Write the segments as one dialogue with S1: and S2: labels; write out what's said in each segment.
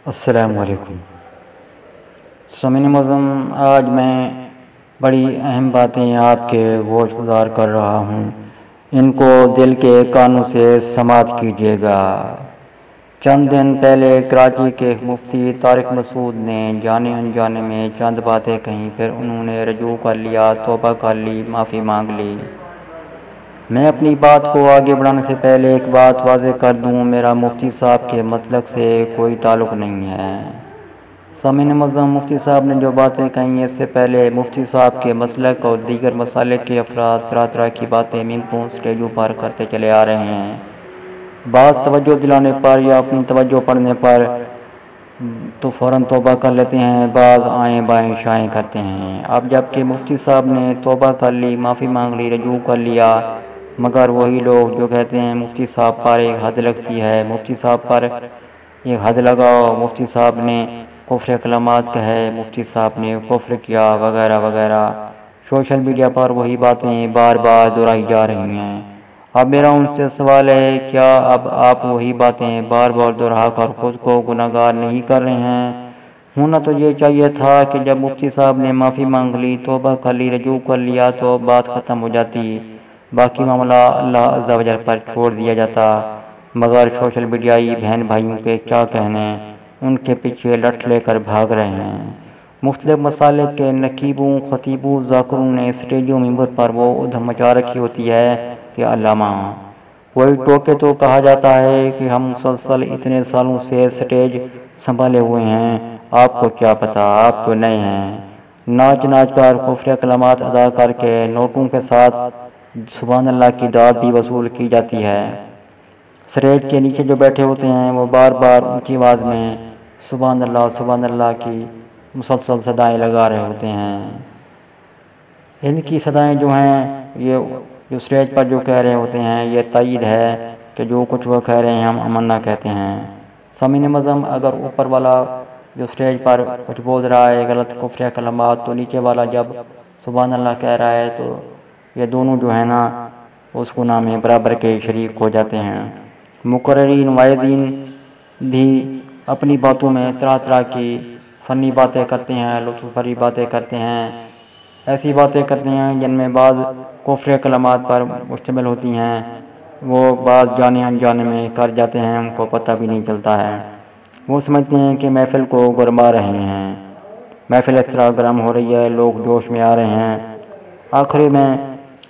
S1: السلام علیکم سامعین معظم، آج میں بڑی اہم باتیں آپ کے گوش گزار کر رہا ہوں، ان کو دل کے کانوں سے سماعت کیجیے گا۔ چند دن پہلے کراچی کے مفتی طارق مسعود نے جانے انجانے میں چند باتیں کہیں، پھر انہوں نے رجوع کر لیا، توبہ کر لی، معافی مانگ لی۔ میں اپنی بات کو آگے بڑھانے سے پہلے ایک بات واضح کر دوں، میرا مفتی صاحب کے مسلک سے کوئی تعلق نہیں ہے۔ سامعین معظم، مفتی صاحب نے جو باتیں کہیں، اس سے پہلے مفتی صاحب کے مسلک اور دیگر مسالک کے افراد طرح طرح کی باتیں ممکن سٹیجوں پر کرتے چلے آ رہے ہیں۔ بعض توجہ دلانے پر یا اپنی توجہ پڑنے پر تو فوراً توبہ کر لیتے ہیں، بعض آئیں بائیں شائیں کرتے ہیں۔ اب جبکہ مفتی صاحب نے توبہ کر لی، معافی مانگ لی، رجوع کر لیا، مگر وہی لوگ جو کہتے ہیں مفتی صاحب پر ایک حد لگتی ہے، مفتی صاحب پر ایک حد لگاؤ، مفتی صاحب نے کفر کلمات کہے، مفتی صاحب نے کفر کیا، وغیرہ وغیرہ، سوشل میڈیا پر وہی باتیں بار بار دہرائی جا رہی ہیں۔ اب میرا ان سے سوال ہے، کیا اب آپ وہی باتیں بار بار دہرا کر خود کو گناہ گار نہیں کر رہے ہیں؟ ہونا تو یہ چاہیے تھا کہ جب مفتی صاحب نے معافی مانگ لی، توبہ کر لی، رجوع کر لیا تو بات ختم ہو جاتی، باقی معاملہ اللہ عز و جل پر چھوڑ دیا جاتا، مگر سوشل میڈیائی بہن بھائیوں کے کیا کہنے، ان کے پیچھے لٹ لے کر بھاگ رہے ہیں۔ مختلف مسالک کے نقیبوں، خطیبوں، ذاکروں نے سٹیجوں ممبر پر وہ ادھم مچا رکھی ہوتی ہے کہ علامہ کوئی ٹوکے تو کہا جاتا ہے کہ ہم مسلسل اتنے سالوں سے سٹیج سنبھالے ہوئے ہیں، آپ کو کیا پتہ، آپ تو نئے ہیں۔ ناچ ناچ کر کفر کلمات ادا کر کے نوٹوں کے ساتھ سبحان اللہ کی داد بھی وصول کی جاتی ہے۔ سٹیج کے نیچے جو بیٹھے ہوتے ہیں وہ بار بار اونچی آواز میں سبحان اللہ کی مسلسل صدائیں لگا رہے ہوتے ہیں۔ ان کی صدائیں جو ہیں، یہ جو سٹیج پر جو کہہ رہے ہوتے ہیں، یہ تائید ہے کہ جو کچھ وہ کہہ رہے ہیں ہم امن نہ کہتے ہیں۔ سامعین معظم، اگر اوپر والا جو سٹیج پر کچھ بول رہا ہے غلط کفر کلمات، تو نیچے والا جب سبحان اللہ کہہ رہا ہے تو یہ دونوں جو ہے نا اس گناہ میں برابر کے شریک ہو جاتے ہیں۔ مقررین واعظین بھی اپنی باتوں میں طرح طرح کی فنی باتیں کرتے ہیں، لطف بھری باتیں کرتے ہیں، ایسی باتیں کرتے ہیں جن میں بعض کفر کلمات پر مشتمل ہوتی ہیں، وہ بعض جانے انجانے میں کر جاتے ہیں، ان کو پتہ بھی نہیں چلتا ہے۔ وہ سمجھتے ہیں کہ محفل کو گرما رہے ہیں، محفل اس طرح گرم ہو رہی ہے، لوگ جوش میں آ رہے ہیں۔ آخر میں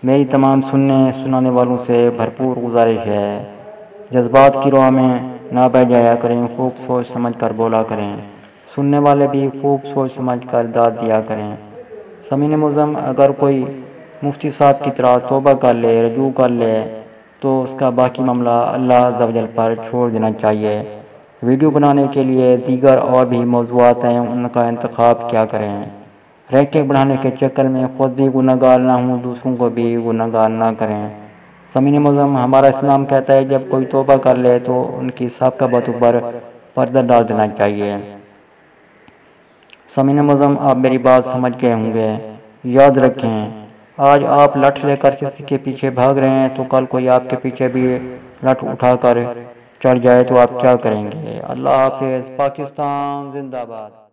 S1: میری تمام سننے سنانے والوں سے بھرپور گزارش ہے، جذبات کی راہ میں نہ بہہ جایا کریں، خوب سوچ سمجھ کر بولا کریں، سننے والے بھی خوب سوچ سمجھ کر داد دیا کریں۔ سامعین معظم، اگر کوئی مفتی صاحب کی طرح توبہ کر لے، رجوع کر لے، تو اس کا باقی معاملہ اللہ عز و جل پر چھوڑ دینا چاہیے۔ ویڈیو بنانے کے لیے دیگر اور بھی موضوعات ہیں، ان کا انتخاب کیا کریں۔ رینکنگ بڑھانے کے چکر میں خود بھی گناہ گار نہ ہوں، دوسروں کو بھی گناہ گار نہ کریں۔ سامعین معظم، ہمارا اسلام کہتا ہے جب کوئی توبہ کر لے تو ان کی سابقہ باتوں پر پردہ ڈال دینا چاہیے۔ سامعین معظم، آپ میری بات سمجھ گئے ہوں گے۔ یاد رکھیں، آج آپ لٹ لے کر کسی کے پیچھے بھاگ رہے ہیں تو کل کوئی آپ کے پیچھے بھی لٹ اٹھا کر چڑھ جائے تو آپ کیا کریں گے؟ اللہ حافظ۔ پاکستان زندہ باد۔